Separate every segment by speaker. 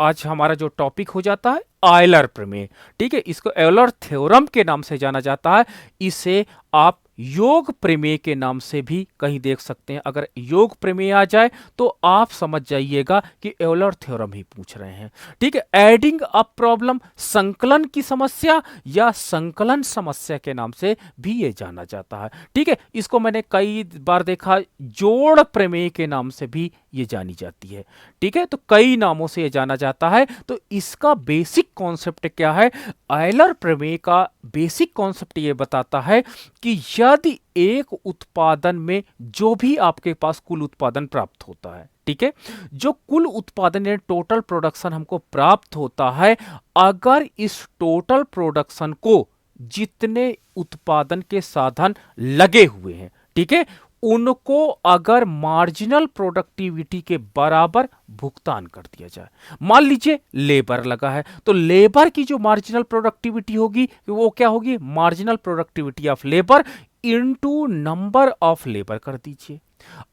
Speaker 1: आज हमारा जो टॉपिक हो जाता है आयलर प्रमेय। ठीक है, इसको एलर थ्योरम के नाम से जाना जाता है। इसे आप योग प्रमेय के नाम से भी कहीं देख सकते हैं। अगर योग प्रमेय आ जाए तो आप समझ जाइएगा कि एलर थ्योरम ही पूछ रहे हैं। ठीक है, एडिंग अप प्रॉब्लम, संकलन की समस्या या संकलन समस्या के नाम से भी ये जाना जाता है। ठीक है, इसको मैंने कई बार देखा, जोड़ प्रमेय के नाम से भी ये जानी जाती है। ठीक है, तो कई नामों से ये जाना जाता है। तो इसका बेसिक कॉन्सेप्ट क्या है? आयलर प्रमेय का बेसिक कॉन्सेप्ट ये बताता है कि यदि एक उत्पादन में जो भी आपके पास कुल उत्पादन प्राप्त होता है, ठीक है, जो कुल उत्पादन या टोटल प्रोडक्शन हमको प्राप्त होता है, अगर इस टोटल प्रोडक्शन को जितने उत्पादन के साधन लगे हुए हैं, ठीक है, उनको अगर मार्जिनल प्रोडक्टिविटी के बराबर भुगतान कर दिया जाए। मान लीजिए लेबर लगा है, तो लेबर की जो मार्जिनल प्रोडक्टिविटी होगी वो क्या होगी? Marginal productivity of labour into number of labour कर दीजिए।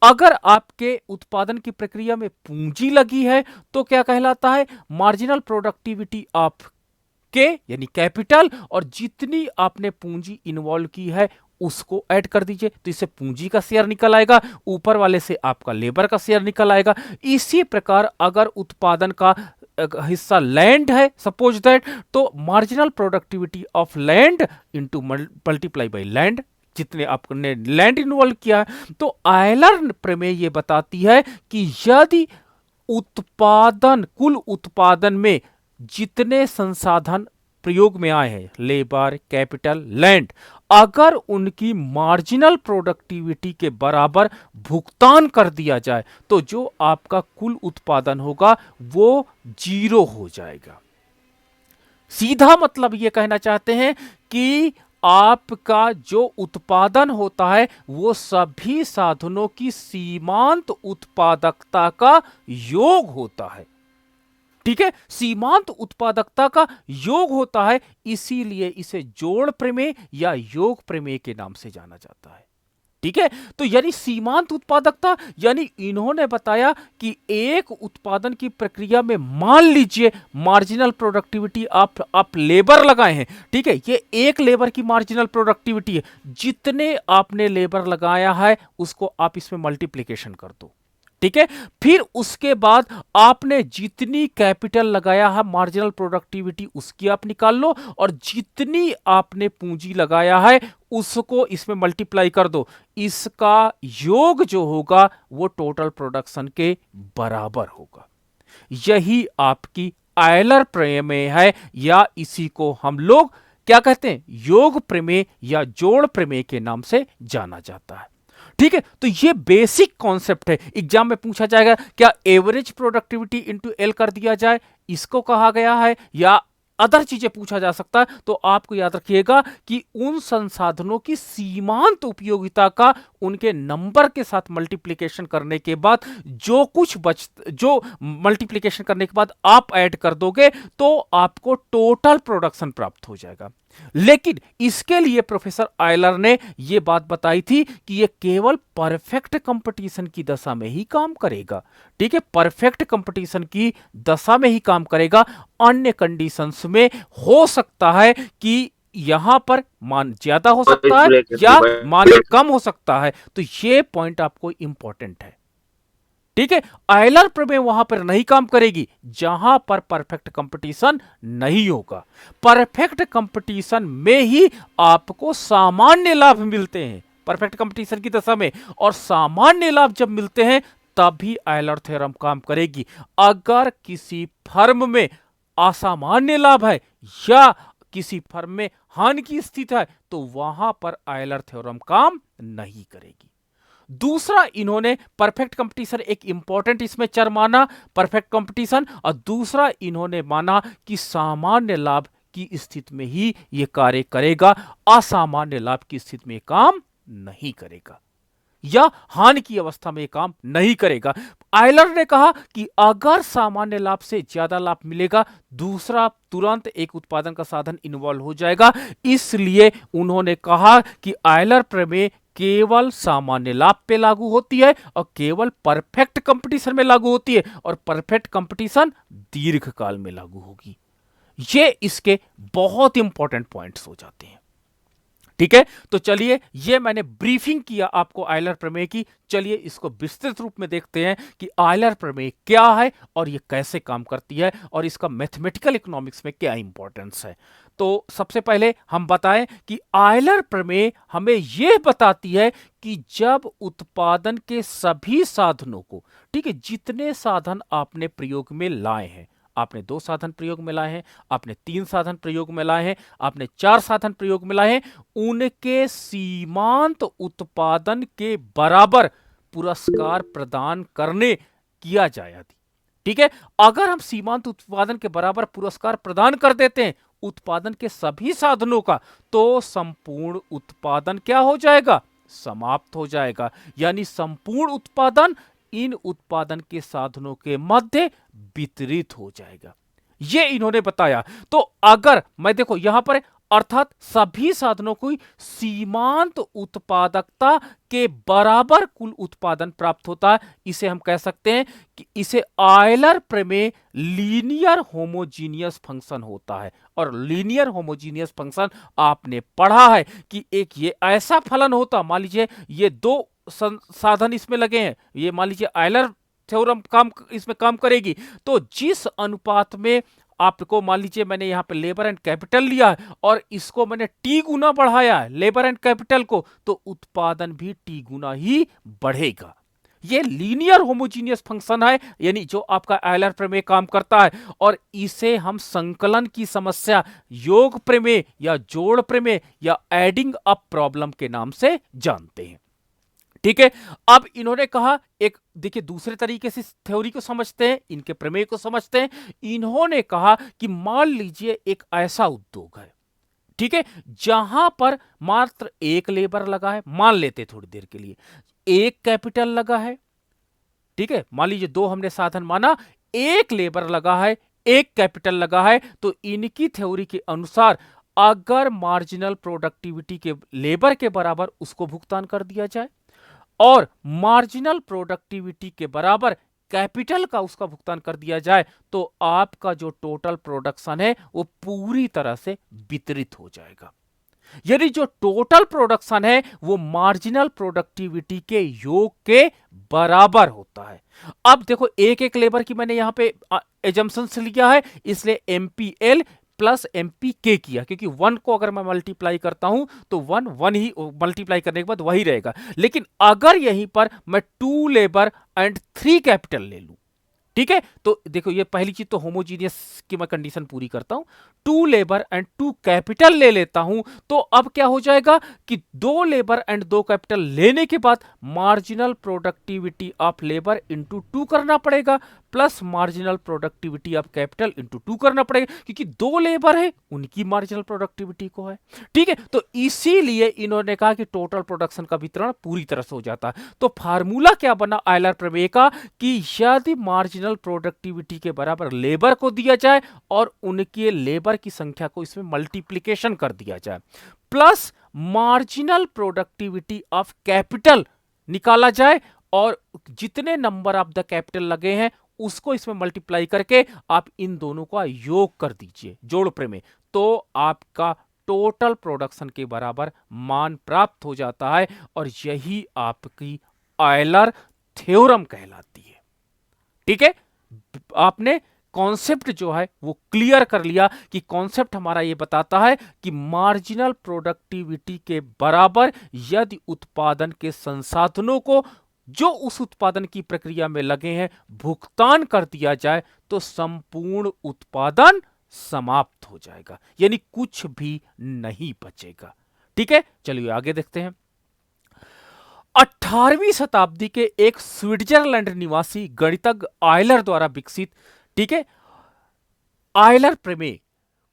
Speaker 1: अगर आपके उत्पादन की प्रक्रिया में पूंजी लगी है तो क्या कहलाता है? मार्जिनल प्रोडक्टिविटी ऑफ के यानी कैपिटल, और जितनी आपने पूंजी इन्वॉल्व की है उसको ऐड कर दीजिए, तो इससे पूंजी का शेयर निकल आएगा, ऊपर वाले से आपका लेबर का शेयर निकल आएगा। इसी प्रकार अगर उत्पादन का हिस्सा लैंड है सपोज दैट, तो marginal productivity of land into multiply by land, जितने आपने लैंड इन्वॉल्व किया है। तो आयलर प्रमेय ये बताती है कि यदि उत्पादन, कुल उत्पादन में जितने संसाधन प्रयोग में आए हैं, लेबर, कैपिटल, लैंड, अगर उनकी मार्जिनल प्रोडक्टिविटी के बराबर भुगतान कर दिया जाए तो जो आपका कुल उत्पादन होगा वो जीरो हो जाएगा। सीधा मतलब ये कहना चाहते हैं कि आपका जो उत्पादन होता है वो सभी साधनों की सीमांत उत्पादकता का योग होता है। ठीक है, सीमांत उत्पादकता का योग होता है, इसीलिए इसे जोड़ प्रमेय या योग प्रमेय के नाम से जाना जाता है। ठीक है, तो यानी सीमांत उत्पादकता, यानी इन्होंने बताया कि एक उत्पादन की प्रक्रिया में मान लीजिए मार्जिनल प्रोडक्टिविटी आप लेबर लगाए हैं, ठीक है, ये एक लेबर की मार्जिनल प्रोडक्टिविटी है, जितने आपने लेबर लगाया है उसको आप इसमें मल्टीप्लिकेशन कर दो। ठीक है, फिर उसके बाद आपने जितनी कैपिटल लगाया है मार्जिनल प्रोडक्टिविटी उसकी आप निकाल लो, और जितनी आपने पूंजी लगाया है उसको इसमें मल्टीप्लाई कर दो। इसका योग जो होगा वो टोटल प्रोडक्शन के बराबर होगा। यही आपकी आयलर प्रमेय है, या इसी को हम लोग क्या कहते हैं? योग प्रमेय या जोड़ प्रमेय के नाम से जाना जाता है। ठीक है, तो ये बेसिक कॉन्सेप्ट है। एग्जाम में पूछा जाएगा क्या एवरेज प्रोडक्टिविटी इनटू एल कर दिया जाए, इसको कहा गया है, या अदर चीजें पूछा जा सकता है। तो आपको याद रखिएगा कि उन संसाधनों की सीमांत उपयोगिता का उनके नंबर के साथ मल्टीप्लिकेशन करने के बाद जो मल्टीप्लिकेशन करने के बाद आप ऐड कर दोगे तो आपको टोटल प्रोडक्शन प्राप्त हो जाएगा। लेकिन इसके लिए प्रोफेसर आयलर ने यह बात बताई थी कि यह केवल परफेक्ट कंपटीशन की दशा में ही काम करेगा। ठीक है, परफेक्ट कंपटीशन की दशा में ही काम करेगा। अन्य कंडीशंस में हो सकता है कि यहां पर मान ज्यादा हो सकता है या मान कम हो सकता है। तो यह पॉइंट आपको इंपॉर्टेंट है। ठीक है, आयलर प्रमेय वहां पर नहीं काम करेगी जहां पर परफेक्ट कंपटीशन नहीं होगा। परफेक्ट कंपटीशन में ही आपको सामान्य लाभ मिलते हैं, परफेक्ट कंपटीशन की दशा में, और सामान्य लाभ जब मिलते हैं तभी आयलर थ्योरम काम करेगी। अगर किसी फर्म में असामान्य लाभ है या किसी फर्म में हानि की स्थिति है तो वहां पर आयलर थ्योरम काम नहीं करेगी। दूसरा, इन्होंने परफेक्ट कंपटीशन एक इंपॉर्टेंट इसमें चर माना, परफेक्ट कंपटीशन, और दूसरा इन्होंने माना कि सामान्य लाभ की स्थिति में ही यह कार्य करेगा, असामान्य लाभ की स्थिति में काम नहीं करेगा, या हानि की अवस्था में काम नहीं करेगा। आयलर ने कहा कि अगर सामान्य लाभ से ज्यादा लाभ मिलेगा, दूसरा तुरंत एक उत्पादन का साधन इन्वॉल्व हो जाएगा। इसलिए उन्होंने कहा कि आयलर प्रमेय केवल सामान्य लाभ पे लागू होती है और केवल परफेक्ट कंपटीशन में लागू होती है, और परफेक्ट कंपटीशन दीर्घकाल में लागू होगी। ये इसके बहुत इंपॉर्टेंट पॉइंट्स हो जाते हैं। ठीक है, तो चलिए, ये मैंने ब्रीफिंग किया आपको आयलर प्रमेय की। चलिए इसको विस्तृत रूप में देखते हैं कि आयलर प्रमेय क्या है और ये कैसे काम करती है और इसका मैथमेटिकल इकोनॉमिक्स में क्या इंपॉर्टेंस है। तो सबसे पहले हम बताएं कि आयलर प्रमेय हमें यह बताती है कि जब उत्पादन के सभी साधनों को, ठीक है, जितने साधन आपने प्रयोग में लाए हैं, आपने 2 साधन प्रयोग में लाए हैं, आपने 3 साधन प्रयोग में लाए हैं, आपने 4 साधन प्रयोग में लाए हैं, उनके सीमांत उत्पादन के बराबर पुरस्कार प्रदान करने किया जाए यदि, ठीक है, अगर हम सीमांत उत्पादन के बराबर पुरस्कार प्रदान कर देते हैं उत्पादन के सभी साधनों का, तो संपूर्ण उत्पादन क्या हो जाएगा, समाप्त हो जाएगा। यानी संपूर्ण उत्पादन इन उत्पादन के साधनों के मध्य वितरित हो जाएगा, ये इन्होंने बताया। तो अगर मैं देखो यहां पर, अर्थात सभी साधनों को सीमांत उत्पादकता के बराबर कुल उत्पादन प्राप्त होता है, इसे हम कह सकते हैं कि इसे आयलर प्रमेय लीनियर होमोजीनियस फंक्शन होता है। और लीनियर होमोजीनियस फंक्शन आपने पढ़ा है कि एक ये ऐसा फलन होता, मान लीजिए ये 2 साधन इसमें लगे हैं, ये मान लीजिए आयलर थ्योरम इसमें काम करेगी, तो जिस अनुपात में आपको, मान लीजिए मैंने यहां पे लेबर एंड कैपिटल लिया है और इसको मैंने टी गुना बढ़ाया है लेबर एंड कैपिटल को, तो उत्पादन भी टी गुना ही बढ़ेगा। ये लीनियर होमोजीनियस फंक्शन है, यानी जो आपका आयलर प्रमेय काम करता है, और इसे हम संकलन की समस्या, योग प्रमेय या जोड़ प्रमेय या एडिंग अप प्रॉब्लम के नाम से जानते हैं। ठीक है, अब इन्होंने कहा, एक देखिए दूसरे तरीके से थ्योरी को समझते हैं, इनके प्रमेय को समझते हैं। इन्होंने कहा कि मान लीजिए एक ऐसा उद्योग है, ठीक है, जहां पर मात्र एक लेबर लगा है, मान लेते थोड़ी देर के लिए, एक कैपिटल लगा है, ठीक है, मान लीजिए 2 हमने साधन माना, एक लेबर लगा है, एक कैपिटल लगा है, तो इनकी थ्योरी के अनुसार अगर मार्जिनल प्रोडक्टिविटी के लेबर के बराबर उसको भुगतान कर दिया जाए और मार्जिनल प्रोडक्टिविटी के बराबर कैपिटल का उसका भुगतान कर दिया जाए, तो आपका जो टोटल प्रोडक्शन है वो पूरी तरह से वितरित हो जाएगा। यानी जो टोटल प्रोडक्शन है वो मार्जिनल प्रोडक्टिविटी के योग के बराबर होता है। अब देखो एक एक लेबर की मैंने यहां पे एजम्पशंस लिया है, इसलिए एमपीएल प्लस एमपीके किया, क्योंकि 1 को अगर मैं मल्टीप्लाई करता हूं तो 1 ही मल्टीप्लाई करने के बाद वही रहेगा। लेकिन अगर यहीं पर मैं 2 लेबर एंड 3 कैपिटल ले लूं, ठीक है, तो देखो ये पहली चीज तो होमोजीनियस की मैं कंडीशन पूरी करता हूं, 2 लेबर एंड 2 कैपिटल ले लेता हूं, तो अब क्या हो जाएगा कि 2 लेबर एंड 2 कैपिटल लेने के बाद marginal productivity of labour into 2 करना पड़ेगा, plus marginal productivity of capital into 2 करना पड़ेगा, क्योंकि 2 लेबर है उनकी मार्जिनल प्रोडक्टिविटी को है। ठीक है, तो इसीलिए इन्होंने कहा कि टोटल प्रोडक्शन का वितरण पूरी तरह से हो जाता है। तो फार्मूला क्या बना आयलर प्रमेय का कि यदि मार्जिनल प्रोडक्टिविटी के बराबर लेबर को दिया जाए और उनके लेबर की संख्या को इसमें मल्टीप्लिकेशन कर दिया जाए, plus marginal productivity of capital निकाला जाए और जितने नंबर ऑफ द कैपिटल लगे हैं उसको इसमें मल्टीप्लाई करके आप इन दोनों का योग कर दीजिए जोड़ प्रमेय, तो आपका टोटल प्रोडक्शन के बराबर मान प्राप्त हो जाता है और यही आपकी आयलर थ्योरम कहलाती है। ठीक है, आपने कॉन्सेप्ट जो है वो क्लियर कर लिया कि कॉन्सेप्ट हमारा ये बताता है कि मार्जिनल प्रोडक्टिविटी के बराबर यदि उत्पादन के संसाधनों को जो उस उत्पादन की प्रक्रिया में लगे हैं भुगतान कर दिया जाए तो संपूर्ण उत्पादन समाप्त हो जाएगा, यानी कुछ भी नहीं बचेगा। ठीक है, चलिए आगे देखते हैं। 18वीं शताब्दी के एक स्विट्जरलैंड निवासी गणितज्ञ आयलर द्वारा विकसित, ठीक है, आयलर प्रमेय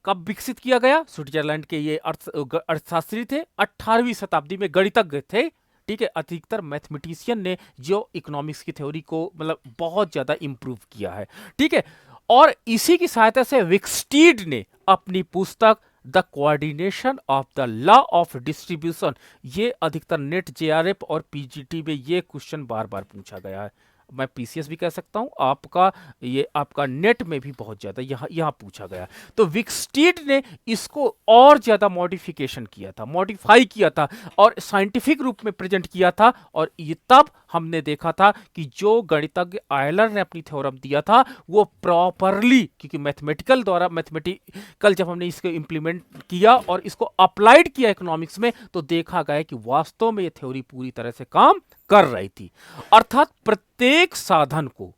Speaker 1: कब विकसित किया गया? स्विट्जरलैंड के ये अर्थशास्त्री थे, 18वीं शताब्दी में गणितज्ञ थे। ठीक है, अधिकतर मैथमेटिशियन ने जो इकोनॉमिक्स की थ्योरी को मतलब बहुत ज्यादा इंप्रूव किया है। ठीक है, और इसी की सहायता से विक्सटीड ने अपनी पुस्तक the coordination of the law of distribution, ये अधिकतर नेट जेआरएफ और पीजीटी में ये क्वेश्चन बार बार पूछा गया है। मैं पीसीएस भी कह सकता हूं, आपका ये आपका नेट में भी बहुत ज्यादा यहां पूछा गया। तो विकस्टीड ने इसको और ज्यादा मॉडिफिकेशन किया था, मॉडिफाई किया था और साइंटिफिक रूप में प्रेजेंट किया था। और ये तब हमने देखा था कि जो गणितज्ञ आयलर ने अपनी थ्योरम दिया था वो प्रॉपरली, क्योंकि मैथमेटिकल जब हमने इसको इंप्लीमेंट किया और इसको अप्लाइड किया इकोनॉमिक्स में, तो देखा गया कि वास्तव में ये थ्योरी पूरी तरह से काम कर रही थी। अर्थात प्रत्येक साधन को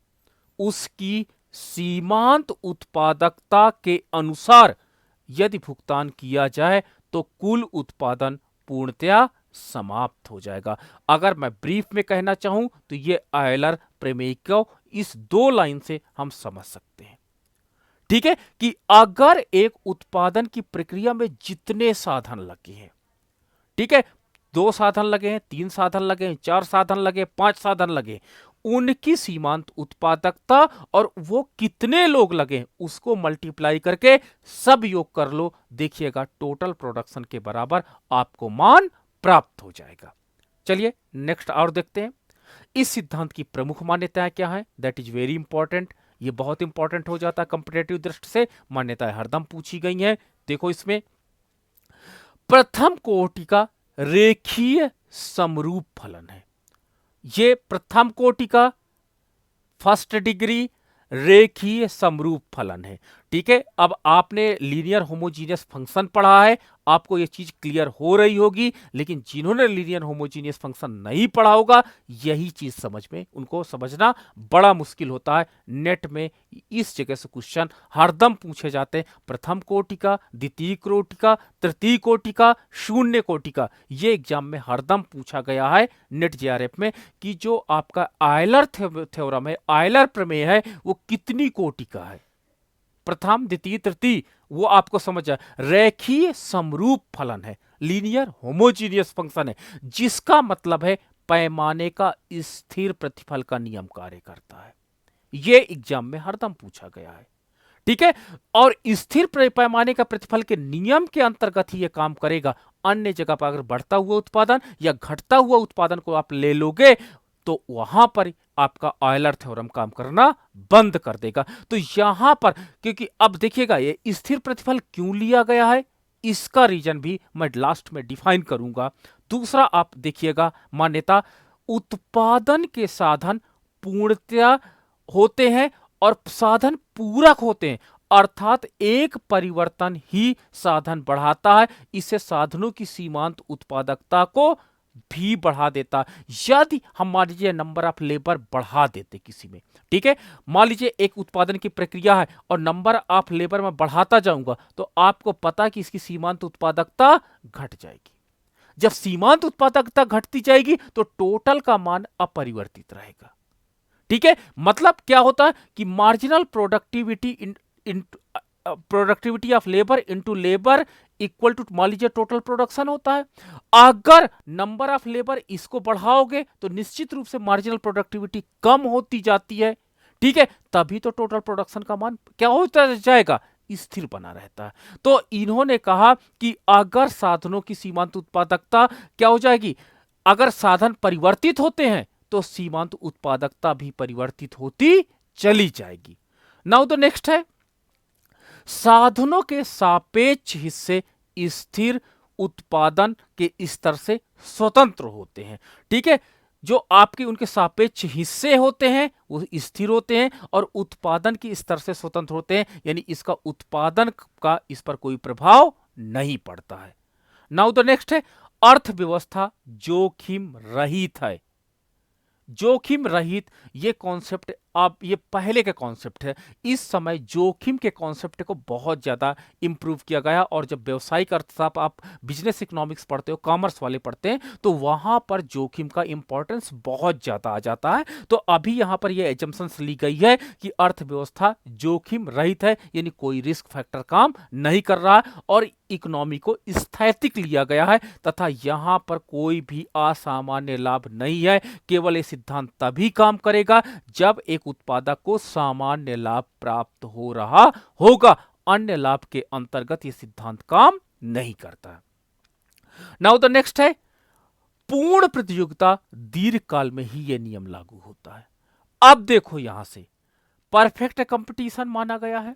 Speaker 1: उसकी सीमांत उत्पादकता के अनुसार यदि भुगतान किया जाए तो कुल उत्पादन पूर्णतया समाप्त हो जाएगा। अगर मैं ब्रीफ में कहना चाहूं तो ये आयलर प्रमेय को इस 2 लाइन से हम समझ सकते हैं, ठीक है, कि अगर एक उत्पादन की प्रक्रिया में जितने साधन लगे हैं, ठीक है, 2 साधन लगे हैं, 3 साधन लगे हैं, 4 साधन लगे, 5 साधन लगे, उनकी सीमांत उत्पादकता और वो कितने लोग लगे उसको मल्टीप्लाई करके सब योग कर लो, देखिएगा टोटल प्रोडक्शन के बराबर आपको मान प्राप्त हो जाएगा। चलिए नेक्स्ट और देखते हैं। इस सिद्धांत की प्रमुख मान्यताएं क्या है, दैट इज वेरी इंपॉर्टेंट। ये बहुत इंपॉर्टेंट हो जाता है कंपैरेटिव दृष्टि से, मान्यताएं हरदम पूछी गई हैं। देखो इसमें प्रथम कोटि का रेखीय समरूप फलन है। ये प्रथम कोटि का फर्स्ट डिग्री रेखीय समरूप फलन है, ठीक है। अब आपने लीनियर होमोजीनियस फंक्शन पढ़ा है, आपको यह चीज क्लियर हो रही होगी, लेकिन जिन्होंने लीनियर होमोजीनियस फंक्शन नहीं पढ़ा होगा यही चीज उनको समझना बड़ा मुश्किल होता है। नेट में इस जगह से क्वेश्चन हरदम पूछे जाते हैं, प्रथम कोटि का, द्वितीय कोटि का, तृतीय कोटि का, शून्य कोटि का। ये एग्जाम में हरदम पूछा गया है नेट जेआरएफ में कि जो आपका आयलर थ्योरम है, आयलर प्रमेय है, वो कितनी कोटि का है, प्रथम, द्वितीय, तृतीय, वो आपको समझ जाए। रेखीय समरूप फलन है, लीनियर होमोजीनियस फंक्शन है, जिसका मतलब है पैमाने का स्थिर प्रतिफल का नियम कार्य करता है। यह एग्जाम में हरदम पूछा गया है, ठीक है। और स्थिर पैमाने का प्रतिफल के नियम के अंतर्गत ही यह काम करेगा। अन्य जगह पर अगर बढ़ता हुआ उत्पादन या घटता हुआ उत्पादन को आप ले लोगे तो वहां पर आपका आयलर थ्योरम काम करना बंद कर देगा। तो यहां पर क्योंकि अब देखिएगा ये स्थिर प्रतिफल क्यों लिया गया है, इसका रीजन भी मैं लास्ट में डिफाइन करूंगा। दूसरा आप देखिएगा मान्यता, उत्पादन के साधन पूर्णतया होते हैं और साधन पूरक होते हैं, अर्थात एक परिवर्तन ही साधन बढ़ाता है, इससे साधनों की सीमांत उत्पादकता को भी बढ़ा देता। यदि हम मान लीजिए नंबर ऑफ लेबर बढ़ा देते किसी में, ठीक है, मान लीजिए एक उत्पादन की प्रक्रिया है और नंबर ऑफ लेबर में बढ़ाता जाऊंगा तो आपको पता कि इसकी सीमांत उत्पादकता घट जाएगी। जब सीमांत उत्पादकता घटती जाएगी तो टोटल का मान अपरिवर्तित रहेगा, ठीक है। मतलब क्या होता है कि marginal productivity of labour into labour equal to मान लीजिए टोटल प्रोडक्शन होता है। अगर नंबर ऑफ लेबर इसको बढ़ाओगे तो निश्चित रूप से मार्जिनल प्रोडक्टिविटी कम होती जाती है, ठीक है, तभी तो टोटल प्रोडक्शन का मान क्या होता जाएगा, स्थिर बना रहता है। तो इन्होंने कहा कि अगर साधनों की सीमांत उत्पादकता क्या हो जाएगी, अगर साधन परिवर्तित होते हैं तो सीमांत उत्पादकता भी परिवर्तित होती चली जाएगी। नाउ द नेक्स्ट है, साधनों के सापेक्ष हिस्से स्थिर उत्पादन के स्तर से स्वतंत्र होते हैं, ठीक है। जो आपके उनके सापेक्ष हिस्से होते हैं वो स्थिर होते हैं और उत्पादन के स्तर से स्वतंत्र होते हैं, यानी इसका उत्पादन का इस पर कोई प्रभाव नहीं पड़ता है। नाउ द नेक्स्ट है, अर्थव्यवस्था जोखिम रहित है। जोखिम रहित ये कॉन्सेप्ट अब ये पहले का कॉन्सेप्ट है, इस समय जोखिम के कॉन्सेप्ट को बहुत ज्यादा इंप्रूव किया गया। और जब व्यवसायिक अर्थशास्त्र आप बिजनेस इकोनॉमिक्स पढ़ते हो, कॉमर्स वाले पढ़ते हैं, तो वहां पर जोखिम का इंपॉर्टेंस बहुत ज्यादा आ जाता है। तो अभी यहां पर ये एजम्पशंस ली गई है कि अर्थव्यवस्था जोखिम रहित है, यानी कोई रिस्क फैक्टर काम नहीं कर रहा है और इकोनॉमी को स्थैतिक लिया गया है, तथा यहां पर कोई भी असामान्य लाभ नहीं है। केवल ये सिद्धांत तभी काम करेगा जब एक उत्पादक को सामान्य लाभ प्राप्त हो रहा होगा, अन्य लाभ के अंतर्गत यह सिद्धांत काम नहीं करता। नाउ द नेक्स्ट है पूर्ण प्रतियोगिता दीर्घकाल में ही यह नियम लागू होता है। अब देखो यहां से परफेक्ट कंपटीशन माना गया है।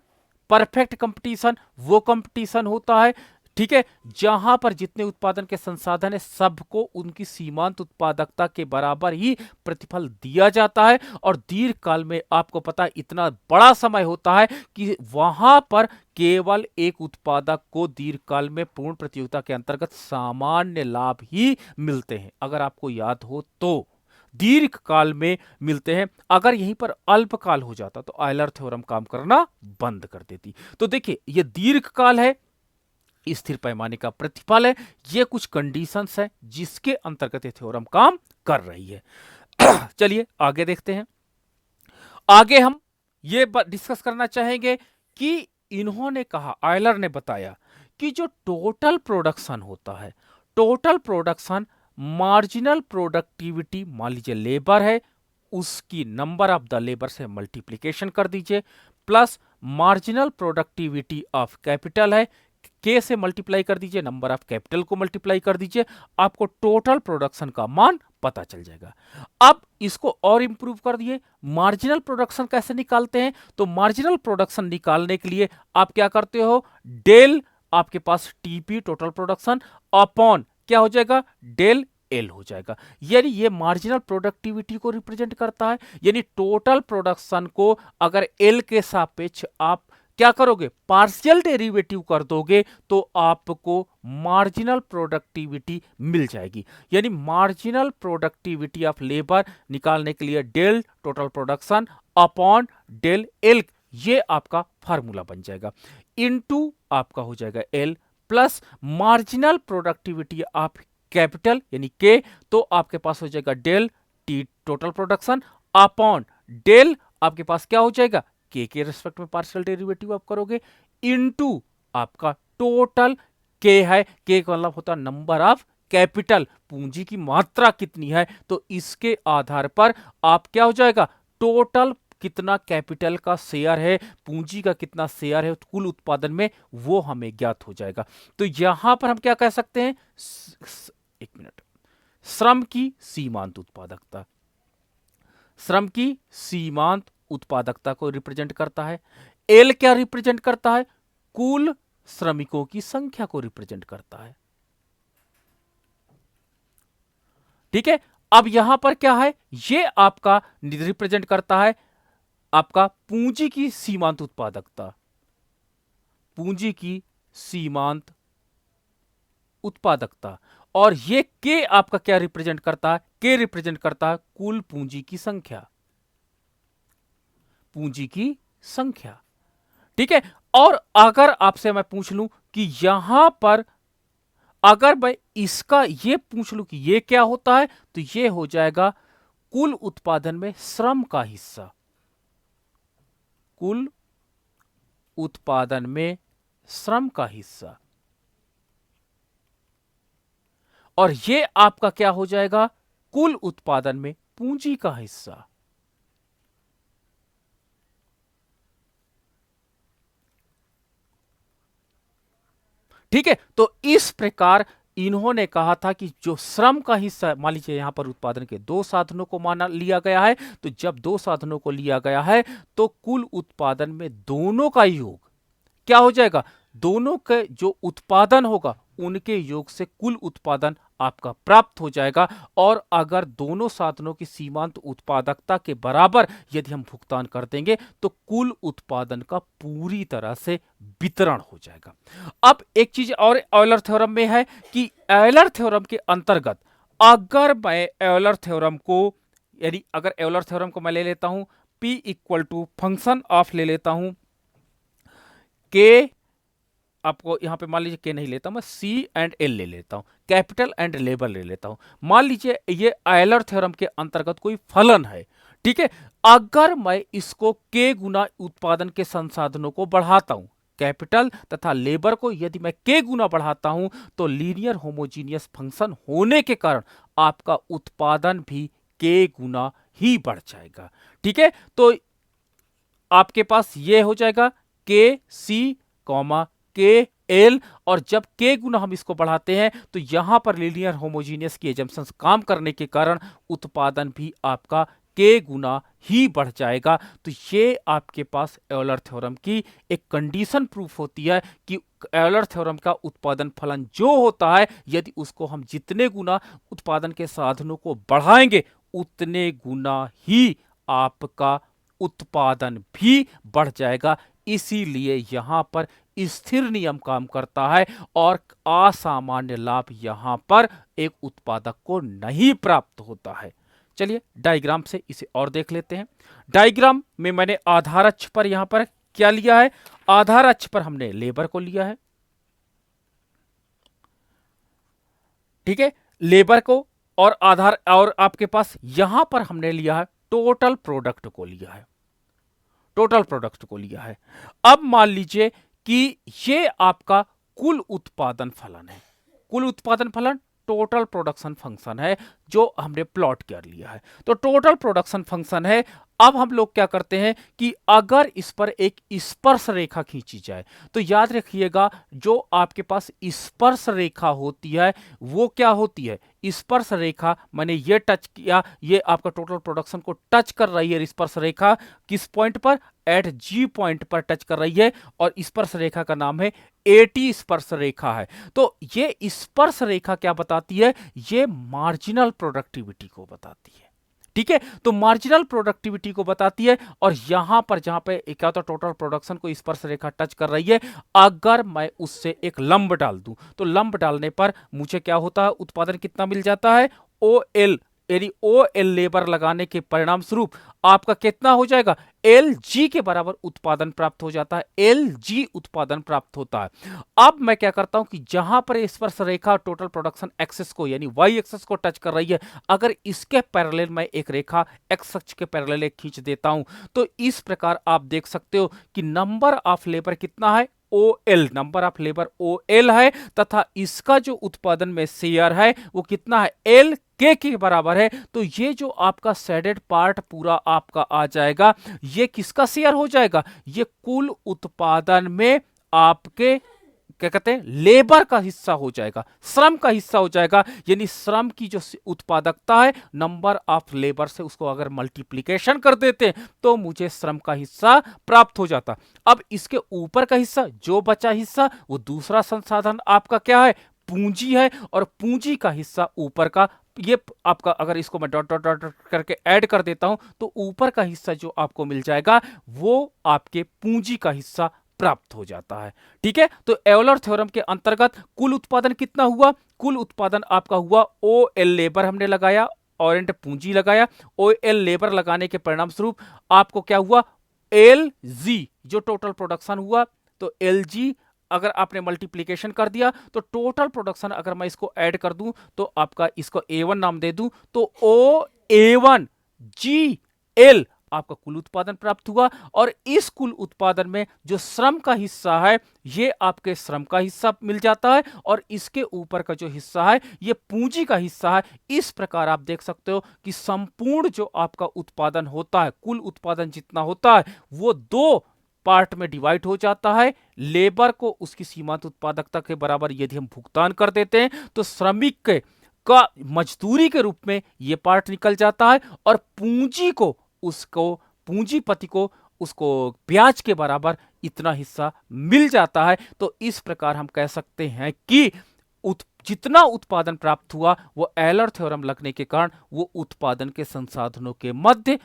Speaker 1: परफेक्ट कंपटीशन वो कंपटीशन होता है, ठीक है, जहां पर जितने उत्पादन के संसाधन है सबको उनकी सीमांत उत्पादकता के बराबर ही प्रतिफल दिया जाता है। और दीर्घकाल में आपको पता है इतना बड़ा समय होता है कि वहां पर केवल एक उत्पादक को दीर्घकाल में पूर्ण प्रतियोगिता के अंतर्गत सामान्य लाभ ही मिलते हैं। अगर आपको याद हो तो दीर्घकाल में मिलते हैं, अगर यहीं पर अल्पकाल हो जाता तो आयलर थ्योरम काम करना बंद कर देती। तो देखिए ये दीर्घकाल है, स्थिर पैमाने का प्रतिफल है, ये कुछ कंडीशंस है जिसके अंतर्गत ये थ्योरम काम कर रही है। चलिए आगे देखते हैं। आगे हम ये डिस्कस करना चाहेंगे कि इन्होंने कहा, आयलर ने बताया कि जो टोटल प्रोडक्शन होता है, टोटल प्रोडक्शन मार्जिनल प्रोडक्टिविटी, मान लीजिए लेबर है, उसकी नंबर ऑफ द लेबर से मल्टीप्लीकेशन कर दीजिए, plus marginal productivity of capital है, के से मल्टीप्लाई कर दीजिए, नंबर ऑफ कैपिटल को मल्टीप्लाई कर दीजिए, आपको टोटल प्रोडक्शन का मान पता चल जाएगा। अब इसको और इंप्रूव कर दिए, मार्जिनल प्रोडक्शन कैसे निकालते हैं? तो मार्जिनल प्रोडक्शन निकालने के लिए आप क्या करते हो, डेल आपके पास टीपी टोटल प्रोडक्शन अपॉन क्या हो जाएगा, डेल एल हो जाएगा। यानी ये मार्जिनल प्रोडक्टिविटी को रिप्रेजेंट करता है। यानी टोटल प्रोडक्शन को अगर एल के सापेक्ष आप क्या करोगे, पार्शियल डेरिवेटिव कर दोगे तो आपको मार्जिनल प्रोडक्टिविटी मिल जाएगी। यानी मार्जिनल प्रोडक्टिविटी ऑफ लेबर निकालने के लिए del total production upon del L, ये आपका फार्मूला बन जाएगा। इनटू आपका हो जाएगा L plus marginal productivity of capital यानी के, तो आपके पास हो जाएगा del T total production upon del आपके पास क्या हो जाएगा, के रेस्पेक्ट में पार्शियल डेरिवेटिव आप करोगे, इनटू आपका टोटल के है, के का मतलब होता है नंबर ऑफ कैपिटल, पूंजी की मात्रा कितनी है, तो इसके आधार पर आप क्या हो जाएगा, टोटल कितना कैपिटल का शेयर है, पूंजी का कितना शेयर है कुल उत्पादन में, वो हमें ज्ञात हो जाएगा। तो यहां पर हम क्या कह सकते हैं, एक मिनट, श्रम की सीमांत उत्पादकता, श्रम की सीमांत उत्पादकता को रिप्रेजेंट करता है। एल क्या रिप्रेजेंट करता है, कुल श्रमिकों की संख्या को रिप्रेजेंट करता है। ठीक है, अब यहां पर क्या है, ये आपका रिप्रेजेंट करता है आपका पूंजी की सीमांत उत्पादकता, पूंजी की सीमांत उत्पादकता, और ये के आपका क्या रिप्रेजेंट करता है, के रिप्रेजेंट करता है कुल पूंजी की संख्या, पूंजी की संख्या। ठीक है, और अगर आपसे मैं पूछ लूं कि यहां पर अगर मैं इसका ये पूछ लूं कि ये क्या होता है, तो ये हो जाएगा कुल उत्पादन में श्रम का हिस्सा, कुल उत्पादन में श्रम का हिस्सा, और ये आपका क्या हो जाएगा, कुल उत्पादन में पूंजी का हिस्सा। ठीक है, तो इस प्रकार इन्होंने कहा था कि जो श्रम का हिस्सा, मान लीजिए यहां पर उत्पादन के दो साधनों को माना लिया गया है, तो जब दो साधनों को लिया गया है तो कुल उत्पादन में दोनों का योग क्या हो जाएगा, दोनों के जो उत्पादन होगा उनके योग से कुल उत्पादन आपका प्राप्त हो जाएगा। और अगर दोनों साधनों की सीमांत उत्पादकता के बराबर यदि हम भुगतान कर देंगे तो कुल उत्पादन का पूरी तरह से वितरण हो जाएगा। अब एक चीज और ऑयलर थ्योरम में है कि ऑयलर थ्योरम के अंतर्गत अगर मैं ऑयलर थ्योरम को, यानी अगर ऑयलर थ्योरम को मैं ले लेता हूं P equal to function of ले लेता हूं के, आपको यहां पे मान लीजिए के नहीं लेता, मैं सी एंड एल ले लेता हूं, कैपिटल एंड लेबर ले लेता हूं। मान लीजिए ये आयलर थ्योरम के अंतर्गत कोई फलन है, ठीक है, अगर मैं इसको के गुना उत्पादन के संसाधनों को बढ़ाता हूं, कैपिटल तथा लेबर को यदि मैं के गुना बढ़ाता हूं, तो लीनियर होमोजीनियस फंक्शन होने के कारण आपका उत्पादन भी के गुना ही बढ़ जाएगा। ठीक है, तो आपके पास ये हो जाएगा के सी कॉमा के एल, और जब के गुना हम इसको बढ़ाते हैं तो यहां पर लीनियर होमोजीनियस की एजम्पशंस काम करने के कारण उत्पादन भी आपका के गुना ही बढ़ जाएगा। तो ये आपके पास एवलर थ्योरम की एक कंडीशन प्रूफ होती है कि एवलर थ्योरम का उत्पादन फलन जो होता है, यदि उसको हम जितने गुना उत्पादन के साधनों को बढ़ाएंगे उतने गुना ही आपका उत्पादन भी बढ़ जाएगा। इसीलिए यहां पर स्थिर नियम काम करता है और असामान्य लाभ यहां पर एक उत्पादक को नहीं प्राप्त होता है। चलिए डायग्राम से इसे और देख लेते हैं। डायग्राम में मैंने आधार अक्ष पर यहां पर क्या लिया है, आधार अक्ष पर हमने लेबर को लिया है, ठीक है, लेबर को, और आधार और आपके पास यहां पर हमने लिया है टोटल प्रोडक्ट को लिया है, टोटल प्रोडक्ट को लिया है। अब मान लीजिए कि ये आपका कुल उत्पादन फलन है, कुल उत्पादन फलन टोटल प्रोडक्शन फंक्शन है जो हमने प्लॉट कर लिया है। तो टोटल प्रोडक्शन फंक्शन है। अब हम लोग क्या करते हैं कि अगर इस पर एक स्पर्श रेखा खींची जाए तो याद रखिएगा जो आपके पास स्पर्श रेखा होती है वो क्या होती है, स्पर्श रेखा मैंने ये टच किया, ये आपका टोटल प्रोडक्शन को टच कर रही है स्पर्श रेखा, किस पॉइंट पर, एट जी पॉइंट पर टच कर रही है, और स्पर्श रेखा का नाम है एटी स्पर्श रेखा है। तो ये स्पर्श रेखा क्या बताती है, ये मार्जिनल प्रोडक्टिविटी को बताती है, ठीक है। तो मार्जिनल प्रोडक्टिविटी को बताती है, और यहां पर जहां पे क्या होता है टोटल प्रोडक्शन को स्पर्श रेखा टच कर रही है, अगर मैं उससे एक लंब डाल दूं तो लंब डालने पर मुझे क्या होता है, उत्पादन कितना मिल जाता है, ओ एल, यानी ओ एल लेबर लगाने के परिणाम स्वरूप आपका कितना हो जाएगा, एल जी के बराबर उत्पादन प्राप्त हो जाता है, एल जी उत्पादन प्राप्त होता है। अब मैं क्या करता हूं कि जहां पर स्पर्श रेखा टोटल प्रोडक्शन एक्सेस को यानी वाई एक्सेस को टच कर रही है, अगर इसके पैरेलल मैं एक रेखा एक्स अक्ष के पैरेलल एक खींच देता हूं तो इस प्रकार आप देख सकते हो कि नंबर ऑफ लेबर कितना है, O L, number of labour O L है, तथा इसका जो उत्पादन में शेयर है वो कितना है, एल के बराबर है। तो ये जो आपका शेडेड पार्ट पूरा आपका आ जाएगा, ये किसका शेयर हो जाएगा, ये कुल उत्पादन में आपके क्या कहते हैं लेबर का हिस्सा हो जाएगा, श्रम का हिस्सा हो जाएगा। यानी श्रम की जो उत्पादकता है नंबर ऑफ लेबर से उसको अगर मल्टीप्लिकेशन कर देते तो मुझे श्रम का हिस्सा प्राप्त हो जाता। अब इसके ऊपर का हिस्सा जो बचा हिस्सा वो दूसरा संसाधन आपका क्या है, पूंजी है, और पूंजी का हिस्सा ऊपर का ये आपका, अगर इसको मैं डॉट डॉट डॉट करके ऐड कर देता हूं तो ऊपर का हिस्सा जो आपको मिल जाएगा वो आपके पूंजी का हिस्सा प्राप्त हो जाता है, ठीक है। तो एवलर थ्योरम के अंतर्गत कुल उत्पादन कितना हुआ, कुल उत्पादन आपका हुआ ओ एल लेबर हमने लगाया और एंड पूंजी लगाया, ओ एल लेबर लगाने के परिणाम स्वरूप आपको क्या हुआ, एल जी जो टोटल प्रोडक्शन हुआ, तो एल जी अगर आपने मल्टीप्लीकेशन कर दिया तो टोटल प्रोडक्शन अगर मैं इसको ऐड कर दूं तो आपका इसको ए1 नाम दे दूं तो ओ ए1 जी एल आपका कुल उत्पादन प्राप्त हुआ। और इस कुल उत्पादन में जो श्रम का हिस्सा है ये आपके श्रम का हिस्सा मिल जाता है, और इसके ऊपर का जो हिस्सा है ये पूंजी का हिस्सा है। इस प्रकार आप देख सकते हो कि संपूर्ण जो आपका उत्पादन होता है, कुल उत्पादन जितना होता है वो दो पार्ट में डिवाइड हो जाता है। लेबर को उसकी सीमांत उत्पादकता के बराबर यदि हम भुगतान कर देते हैं तो श्रमिक के का मजदूरी के रूप में यह पार्ट निकल जाता है, और पूंजी को उसको पूंजीपति को उसको ब्याज के बराबर इतना हिस्सा मिल जाता है। तो इस प्रकार हम कह सकते हैं कि जितना उत्पादन प्राप्त हुआ वो एलर थ्योरम लगने के कारण वो उत्पादन के संसाधनों के मध्य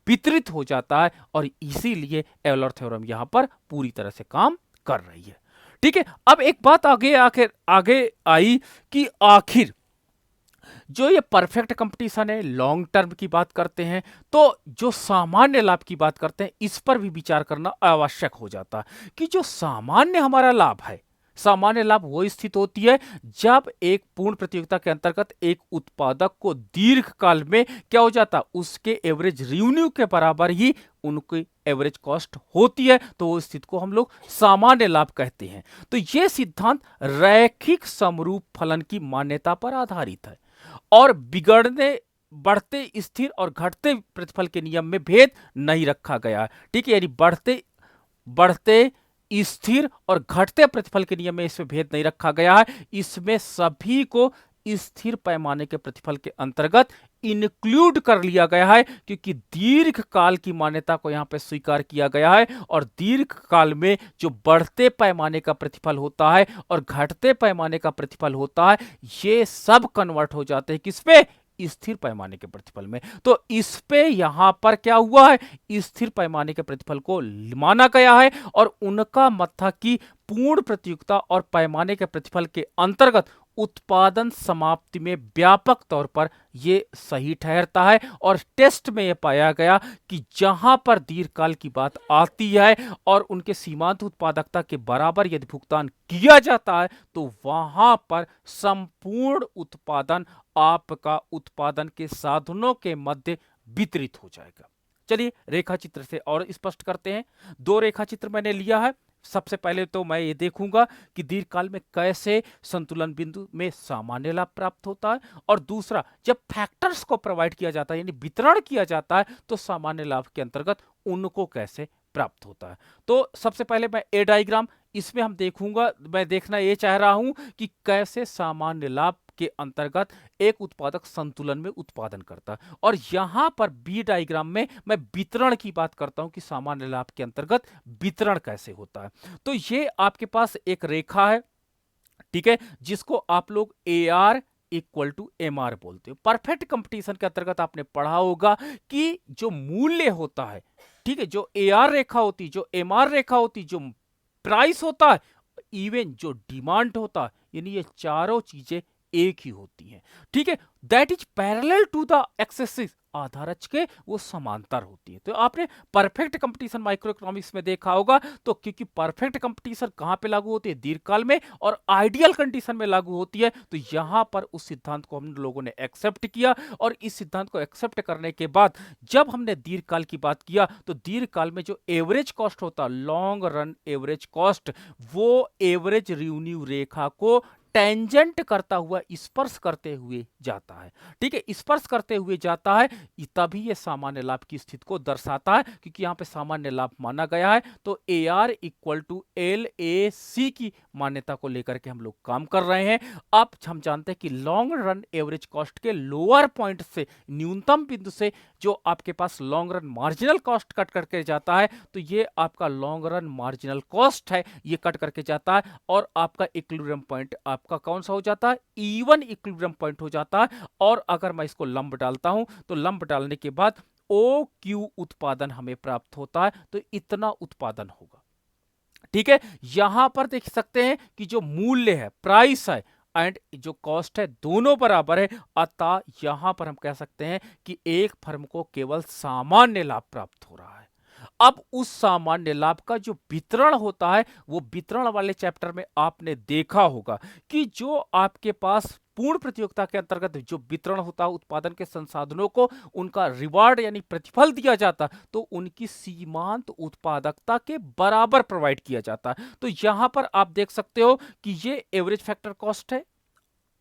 Speaker 1: वितरित हो जाता है, और इसीलिए एलर थ्योरम यहां पर पूरी तरह से काम कर रही है, ठीक है। अब एक बात आगे आई कि आखिर जो ये परफेक्ट कंपटीशन है, लॉन्ग टर्म की बात करते हैं तो जो सामान्य लाभ की बात करते हैं इस पर भी विचार करना आवश्यक हो जाता है कि जो सामान्य हमारा लाभ है, सामान्य लाभ वो स्थित होती है जब एक पूर्ण प्रतियोगिता के अंतर्गत एक उत्पादक को दीर्घ काल में क्या हो जाता, उसके एवरेज रेवेन्यू के बराबर ही उनकी एवरेज कॉस्ट होती है, तो वो स्थिति को हम लोग सामान्य लाभ कहते हैं। तो ये सिद्धांत रैखिक समरूप फलन की मान्यता पर आधारित है और बिगड़ने बढ़ते स्थिर और घटते प्रतिफल के नियम में भेद नहीं रखा गया है, ठीक है। यानी बढ़ते स्थिर और घटते प्रतिफल के नियम में इसमें भेद नहीं रखा गया है, इसमें सभी को स्थिर पैमाने के प्रतिफल के अंतर्गत इंक्लूड कर लिया गया है, क्योंकि दीर्घ काल की मान्यता को यहां पे स्वीकार किया गया है। और दीर्घ काल में जो बढ़ते पैमाने का प्रतिफल होता है और घटते पैमाने का प्रतिफल होता है, ये सब कन्वर्ट हो जाते हैं किस पे? स्थिर पैमाने के प्रतिफल में। तो इस पे यहां पर क्या हुआ है? स्थिर पैमाने के प्रतिफल को माना गया है और उनका मत था कि पूर्ण प्रतियोगिता और पैमाने के प्रतिफल के अंतर्गत उत्पादन समाप्ति में व्यापक तौर पर यह सही ठहरता है। और टेस्ट में यह पाया गया कि जहां पर दीर्घकाल की बात आती है और उनके सीमांत उत्पादकता के बराबर यदि भुगतान किया जाता है, तो वहां पर संपूर्ण उत्पादन आपका उत्पादन के साधनों के मध्य वितरित हो जाएगा। चलिए रेखा चित्र से और स्पष्ट करते हैं। दो रेखा चित्र मैंने लिया है। सबसे पहले तो मैं ये देखूंगा कि दीर्घकाल में कैसे संतुलन बिंदु में सामान्य लाभ प्राप्त होता है, और दूसरा जब फैक्टर्स को प्रोवाइड किया जाता है यानी वितरण किया जाता है, तो सामान्य लाभ के अंतर्गत उनको कैसे प्राप्त होता है। तो सबसे पहले मैं ए डायग्राम, इसमें हम देखूंगा, मैं देखना ये चाह रहा हूं कि कैसे सामान्य लाभ के अंतर्गत एक उत्पादक संतुलन में उत्पादन करता है। और यहां पर बी डायग्राम में मैं वितरण की बात करता हूं कि सामान्य लाभ के अंतर्गत वितरण कैसे होता है। तो ये आपके पास एक रेखा है, ठीक है, जिसको आप लोग A R equal to M R बोलते हो। परफेक्ट कंपटीशन के अंतर्गत आपने पढ़ा होगा कि जो मूल्य होता है, ठीक है, जो ए आर रेखा होती, जो एम आर रेखा होती, जो प्राइस होता है, इवन जो डिमांड होता है, यानी ये चारों चीजें एक ही होती हैं, ठीक है। That is parallel to the axes, आधार अक्ष के वो समांतर होती है। तो आपने परफेक्ट कंपटीशन माइक्रो इकोनॉमिक्स में देखा होगा। तो क्योंकि परफेक्ट कंपटीशन कहां पे लागू होती है? दीर्घकाल में, और आइडियल कंडीशन में लागू होती है। तो यहां पर उस सिद्धांत को हम लोगों ने एक्सेप्ट किया, और इस सिद्धांत को एक्सेप्ट करने के बाद जब हमने दीर्घकाल की बात किया, तो दीर्घकाल में जो एवरेज कॉस्ट होता, लॉन्ग रन एवरेज कॉस्ट, वो एवरेज रेवेन्यू रेखा को टेंजेंट करता हुआ, स्पर्श करते हुए जाता है, ठीक है, स्पर्श करते हुए जाता है। तभी ये सामान्य लाभ की स्थिति को दर्शाता है, क्योंकि यहां पे सामान्य लाभ माना गया है। तो A R equal to L A C की मान्यता को लेकर के हम लोग काम कर रहे हैं। अब हम जानते हैं कि लॉन्ग रन एवरेज कॉस्ट के लोअर पॉइंट से, न्यूनतम बिंदु से जो आपके पास long run marginal cost cut करके जाता है, तो ये आपका लॉन्ग रन मार्जिनल कॉस्ट है, ये कट करके जाता है, और आपका इक्विलिब्रियम पॉइंट आपका कौन सा हो जाता है? इवन इक्विलिब्रियम पॉइंट हो जाता है। और अगर मैं इसको लंब डालता हूं, तो लंब डालने के बाद ओ क्यू उत्पादन हमें प्राप्त होता है। तो इतना उत्पादन होगा, ठीक है। यहां पर देख सकते हैं कि जो मूल्य है, प्राइस है, एंड जो कॉस्ट है, दोनों बराबर है। अतः यहां पर हम कह सकते हैं कि एक फर्म को केवल सामान्य लाभ प्राप्त हो रहा है। अब उस सामान्य लाभ का जो वितरण होता है, वो वितरण वाले चैप्टर में आपने देखा होगा कि जो आपके पास पूर्ण प्रतियोगिता के अंतर्गत जो वितरण होता है उत्पादन के संसाधनों को, उनका रिवार्ड यानी प्रतिफल दिया जाता, तो उनकी सीमांत उत्पादकता के बराबर प्रोवाइड किया जाता है। तो यहां पर आप देख सकते हो कि ये एवरेज फैक्टर कॉस्ट है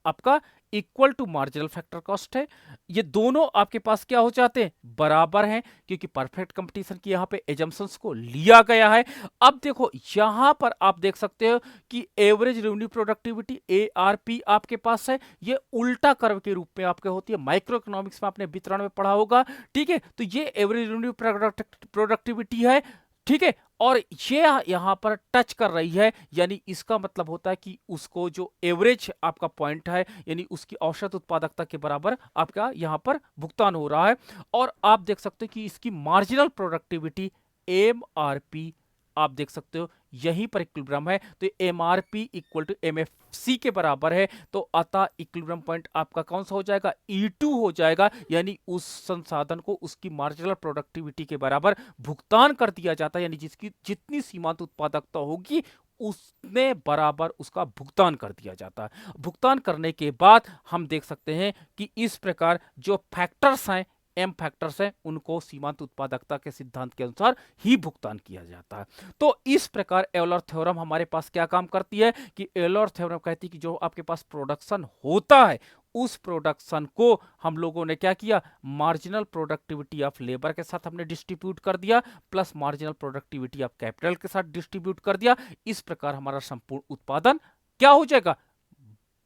Speaker 1: आपका, equal to marginal factor cost है। ये दोनों आपके पास क्या हो जाते हैं? बराबर हैं, क्योंकि परफेक्ट कंपटीशन की यहां पे एजम्पशंस को लिया गया है। अब देखो यहां पर आप देख सकते हो कि एवरेज रेवेन्यू प्रोडक्टिविटी एआरपी आपके पास है, ये उल्टा कर्व के रूप में आपके होती है। माइक्रो इकोनॉमिक्स में आपने वितरण में पढ़ा होगा, ठीक है। तो ये एवरेज रेवेन्यू प्रोडक्टिविटी है, ठीक है, और ये यहां पर टच कर रही है, यानी इसका मतलब होता है कि उसको जो एवरेज आपका पॉइंट है, यानी उसकी औसत उत्पादकता के बराबर आपका यहां पर भुगतान हो रहा है। और आप देख सकते हो कि इसकी मार्जिनल प्रोडक्टिविटी एमआरपी आप देख सकते हो यहीं पर इक्विलिब्रियम है। तो एमआरपी इक्वल टू एमएफसी के बराबर है। तो अतः इक्विलिब्रियम पॉइंट आपका कौन सा हो जाएगा? E2 हो जाएगा, यानी उस संसाधन को उसकी मार्जिनल प्रोडक्टिविटी के बराबर भुगतान कर दिया जाता है, यानी जिसकी जितनी सीमांत उत्पादकता होगी उसने बराबर उसका भुगतान कर दिया जाता है। भुगतान करने के बाद हम देख सकते हैं कि इस प्रकार जो फैक्टर्स हैं, एम फैक्टर्स हैं, उनको सीमांत उत्पादकता के सिद्धांत के अनुसार ही भुगतान किया जाता है। तो इस प्रकार एवलर थ्योरम हमारे पास क्या काम करती है कि एवलर थ्योरम कहती है कि जो आपके पास प्रोडक्शन होता है उस प्रोडक्शन को हम लोगों ने क्या किया, मार्जिनल प्रोडक्टिविटी ऑफ लेबर के साथ हमने डिस्ट्रीब्यूट कर दिया, plus marginal productivity of capital के साथ डिस्ट्रीब्यूट कर दिया। इस प्रकार हमारा संपूर्ण उत्पादन क्या हो जाएगा,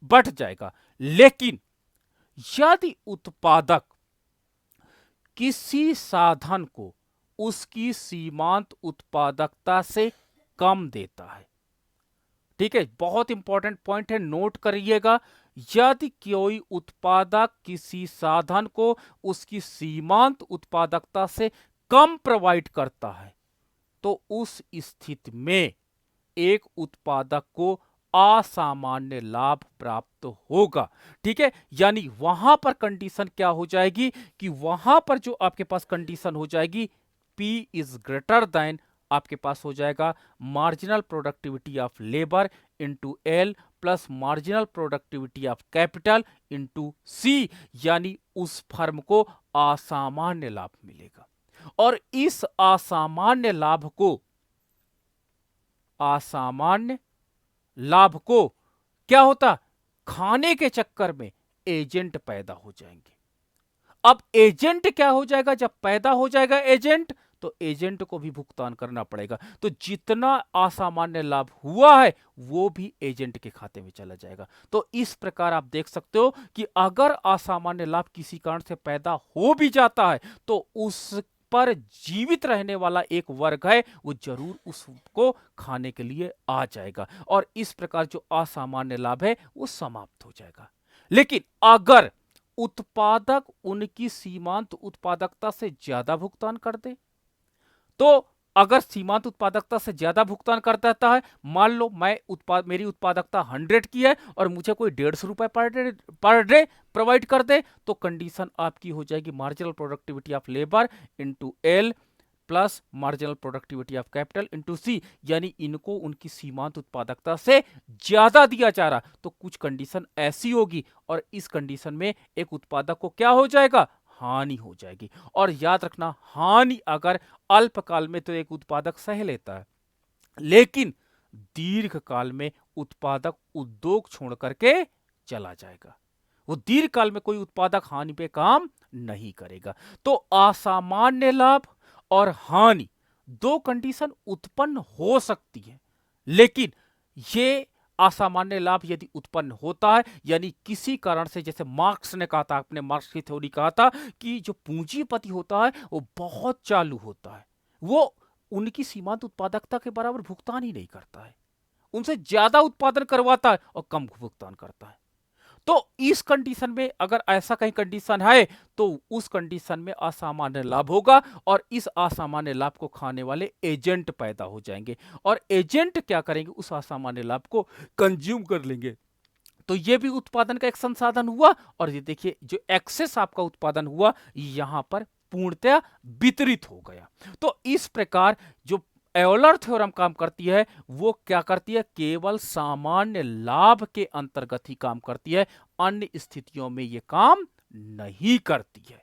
Speaker 1: बढ़ जाएगा। लेकिन यदि उत्पादक किसी साधन को उसकी सीमांत उत्पादकता से कम देता है, ठीक है, बहुत इंपॉर्टेंट पॉइंट है, नोट करिएगा, यदि कोई उत्पादक किसी साधन को उसकी सीमांत उत्पादकता से कम प्रोवाइड करता है तो उस स्थिति में एक उत्पादक को असामान्य लाभ प्राप्त होगा। ठीक है, यानी वहां पर कंडीशन क्या हो जाएगी कि वहां पर जो आपके पास कंडीशन हो जाएगी, P इज ग्रेटर देन, आपके पास हो जाएगा marginal productivity of labour into L plus marginal productivity of capital into C, यानी उस फर्म को असामान्य लाभ मिलेगा। और इस असामान्य लाभ को क्या होता, खाने के चक्कर में एजेंट पैदा हो जाएंगे। अब एजेंट क्या हो जाएगा, जब पैदा हो जाएगा एजेंट, तो एजेंट को भी भुगतान करना पड़ेगा। तो जितना असामान्य लाभ हुआ है वो भी एजेंट के खाते में चला जाएगा। तो इस प्रकार आप देख सकते हो कि अगर असामान्य लाभ किसी कारण से पैदा हो भी जाता है तो उस पर जीवित रहने वाला एक वर्ग है, वो जरूर उसको खाने के लिए आ जाएगा और इस प्रकार जो असामान्य लाभ है वो समाप्त हो जाएगा। लेकिन अगर उत्पादक उनकी सीमांत उत्पादकता से ज्यादा भुगतान कर दे, तो अगर सीमांत उत्पादकता से ज्यादा भुगतान कर देता है, मान लो मेरी उत्पादकता 100 की है और मुझे कोई 150 रुपए पर डे प्रोवाइड कर दे, तो कंडीशन आपकी हो जाएगी marginal productivity of labour into L plus marginal productivity of capital into C, यानी इनको उनकी सीमांत उत्पादकता से ज्यादा दिया जा रहा। तो कुछ कंडीशन ऐसी होगी और इस कंडीशन में एक उत्पादक को क्या हो जाएगा, हानि हो जाएगी। और याद रखना, हानि अगर अल्पकाल में तो एक उत्पादक सह लेता है, लेकिन दीर्घ काल में उत्पादक उद्योग छोड़ करके चला जाएगा। वो दीर्घ काल में कोई उत्पादक हानि पे काम नहीं करेगा। तो असामान्य लाभ और हानि दो कंडीशन उत्पन्न हो सकती है, लेकिन ये असामान्य लाभ यदि उत्पन्न होता है, यानी किसी कारण से, जैसे मार्क्स ने कहा था, आपने मार्क्स की थ्योरी कहा था कि जो पूंजीपति होता है वो बहुत चालू होता है, वो उनकी सीमांत उत्पादकता के बराबर भुगतान ही नहीं करता है, उनसे ज्यादा उत्पादन करवाता है और कम भुगतान करता है। तो इस कंडीशन में अगर ऐसा कहीं कंडीशन है तो उस कंडीशन में असामान्य लाभ होगा और इस असामान्य लाभ को खाने वाले एजेंट पैदा हो जाएंगे और एजेंट क्या करेंगे, उस असामान्य लाभ को कंज्यूम कर लेंगे। तो ये भी उत्पादन का एक संसाधन हुआ और ये देखिए जो एक्सेस आपका उत्पादन हुआ यहां पर पूर्णतया वितरित हो गया। तो इस प्रकार जो एवलर थ्योरम काम करती है वो क्या करती है, केवल सामान्य लाभ के अंतर्गत ही काम करती है, अन्य स्थितियों में ये काम नहीं करती है।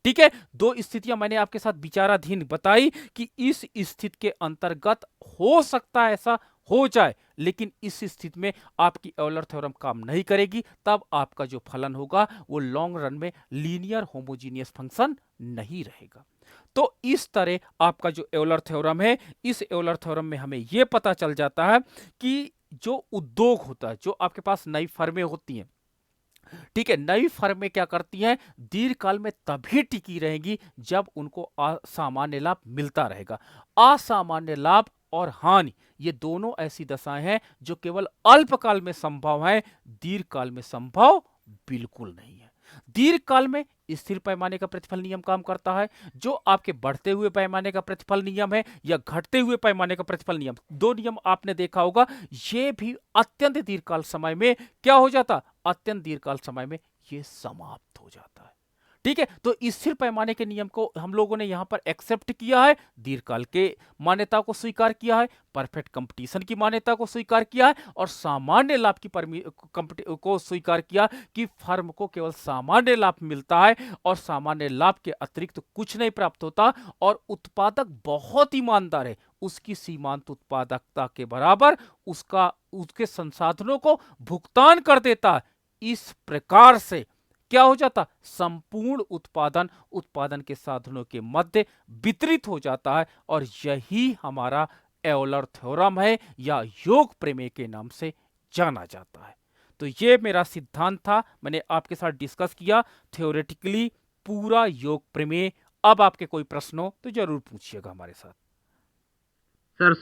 Speaker 1: ठीक है, दो स्थितियां मैंने आपके साथ विचाराधीन बताई कि इस स्थिति के अंतर्गत हो सकता है ऐसा हो जाए, लेकिन इस स्थिति में आपकी एवलर थ्योरम काम नहीं करेगी, तब आपका जो फलन होगा वो लॉन्ग रन में लीनियर होमोजीनियस फंक्शन नहीं रहेगा। तो इस तरह आपका जो एवलर थ्योरम है, इस एवलर थ्योरम में हमें यह पता चल जाता है कि जो उद्योग होता है, जो आपके पास नई फर्में होती हैं, ठीक है, नई फर्में क्या करती हैं, दीर्घकाल में तभी टिकी रहेंगी जब उनको असामान्य लाभ मिलता रहेगा। असामान्य लाभ और हानि ये दोनों ऐसी दशाएं हैं जो केवल अल्पकाल में संभव है, दीर्घकाल में संभव बिल्कुल नहीं है। दीर्घकाल में स्थिर पैमाने का प्रतिफल नियम काम करता है, जो आपके बढ़ते हुए पैमाने का प्रतिफल नियम है या घटते हुए पैमाने का प्रतिफल नियम, दो नियम आपने देखा होगा, ये भी अत्यंत दीर्घकाल समय में क्या हो जाता, अत्यंत दीर्घकाल समय में ये समाप्त हो जाता है। ठीक है, तो स्थिर पैमाने के नियम को हम लोगों ने यहां पर एक्सेप्ट किया है, दीर्घकाल के मान्यता को स्वीकार किया है, परफेक्ट कंपटीशन की मान्यता को स्वीकार किया है और सामान्य लाभ की को स्वीकार किया कि फर्म को केवल सामान्य लाभ मिलता है और सामान्य लाभ के अतिरिक्त कुछ नहीं प्राप्त होता और उत्पादक बहुत ईमानदार है, उसकी सीमांत उत्पादकता के बराबर उसके संसाधनों को भुगतान कर देता है, इस प्रकार से क्या हो जाता, संपूर्ण उत्पादन उत्पादन के साधनों के मध्य वितरित हो जाता है, और यही हमारा एवलर थ्योरम है या योग प्रमेय के नाम से जाना जाता है। तो ये मेरा सिद्धांत था, मैंने आपके साथ डिस्कस किया थ्योरेटिकली पूरा योग प्रमेय। अब आपके कोई प्रश्न हो तो जरूर पूछिएगा हमारे साथ।
Speaker 2: सर